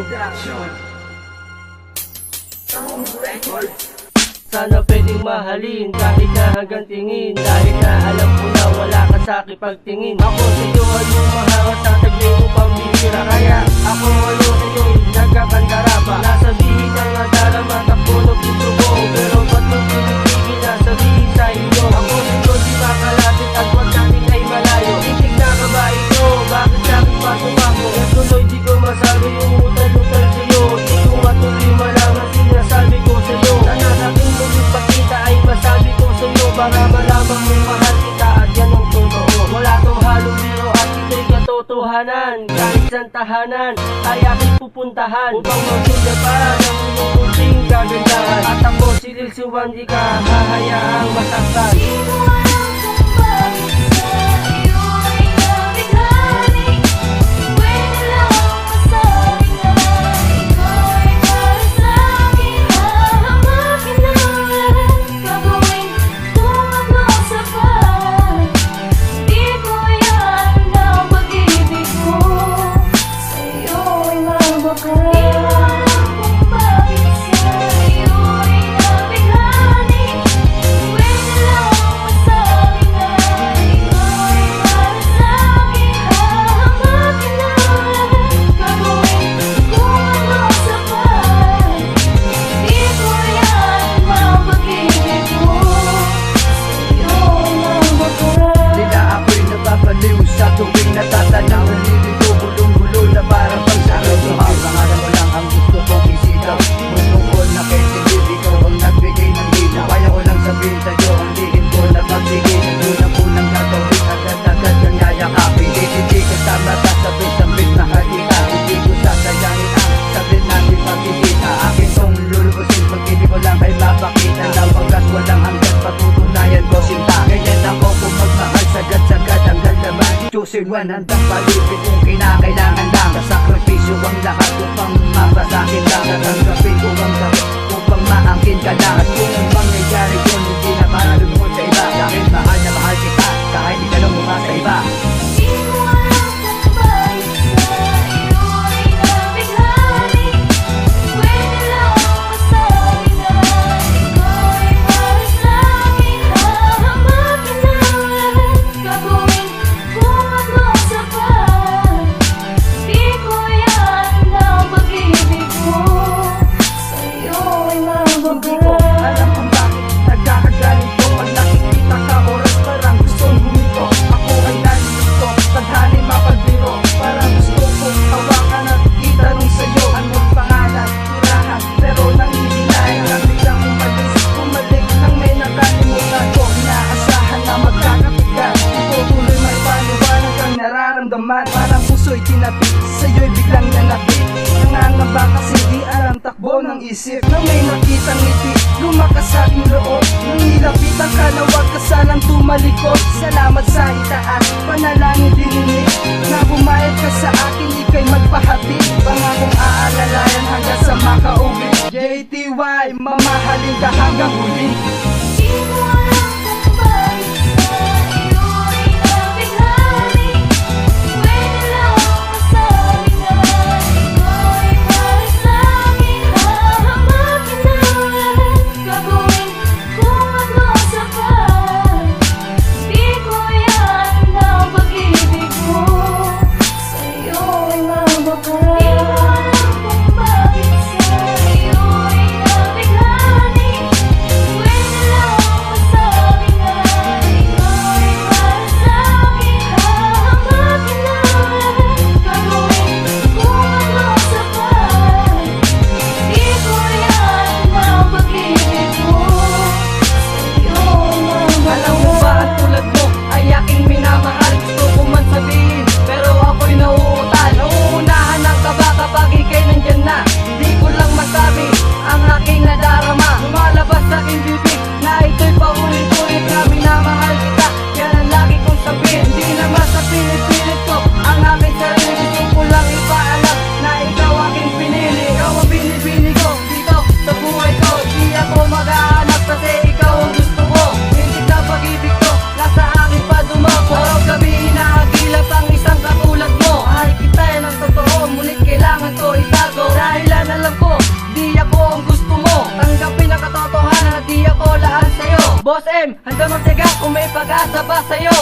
Production. Record. Sana pwedeng mahalin kahit na hanggang tingin, kahit na alam ko na wala ka sa pagtingin. Ako sa'yo anong mahangat sa tagli mo pambihira, kaya ako ano sa'yo nagkakandara pa. Nasabihin na nga darama takbo ng puso mo, pero ba't mo pinitigil na sabihin sa inyo? Ako sa'yo di makalapit at wag natin ay malayo. Titig na ka ba ito? Bakit sa'kin pa tumako? Tuloy di ko masabi yung utay-utay sa'yo. Di ko matuloy malaman sinasabi ko sa'yo. Nananaking muling pakita ay masabi ko sa'yo, para malamang may mahal kita at yan ang totoo. Wala tong halong biro at ito'y katotohanan. Kahit saan tahanan ay aking pupuntahan, upang magsilya para ng iyong kunting kagandahan. At ako si Lil Suwan, di ka hahayaang masaktan. Tuwing natatanaw, nalilito, gulong-gulo na parang pagsarap. Pangalan mo lang ang gusto kong isitaw. Mundo na kay Silip, ikaw ang nagbigay ng linaw. Kaya ko lang sabihin sa'yo, ang lihim ko na pagbigay. Unang-unang gagawin, agad-agad kang yayakapin. Hindi ko sa mata, sabit-sabit na halika. Hindi ko sasayangin ang sabihin natin pagkikita. Akin tong lulusin, pag hindi ko lang ay mapakita. Na wagas walang hanggang patutunayan ko sinta. Ganyan ako kung magmahal, sagad-sagad ang galaman. Choosing one, handang palipit kung kinakailangan lang. Sa sakripisyo ang lahat upang mapasakin lang. Tatanggapin ko ang sakit upang maangkin ka lang. At kung mangyayari yun, hindi na para lumod sa iba. Dahil mahal na mahal kita, kahit di ka lang mukha sa iba. Hindi ko alam kung bakit nagkakaganito. Pag nakikita ka oras parang gustong humito. Ako ay nalilito, tadhali mapagbiro. Parang gusto kong hawakan at itanong sa'yo anong pangalan, tirahan, pero nang hihinayan lang biglang umalis. Bumalik nang may nakalimutan ko. Inaasahan na magkakapigan, ito tuloy may paliwanag ang nararamdaman. Parang puso'y tinapit, sa'yo'y biglang nanapit. Nangangamba kasi di alam takbo ng isip. Nang may nakitang ngiti, lumakas sa aking loob. Nang nilapitan ka na wag ka sanang tumalikod. Salamat sa itaas, panalangin dininig. Na bumayad ka sa akin, ika'y magpahatid. Pangakong aalalayan hanggang sa makauwi. JTY, mamahalin ka hanggang huli. Boss M, handa magtiga kung may pag-asa ba sa'yo?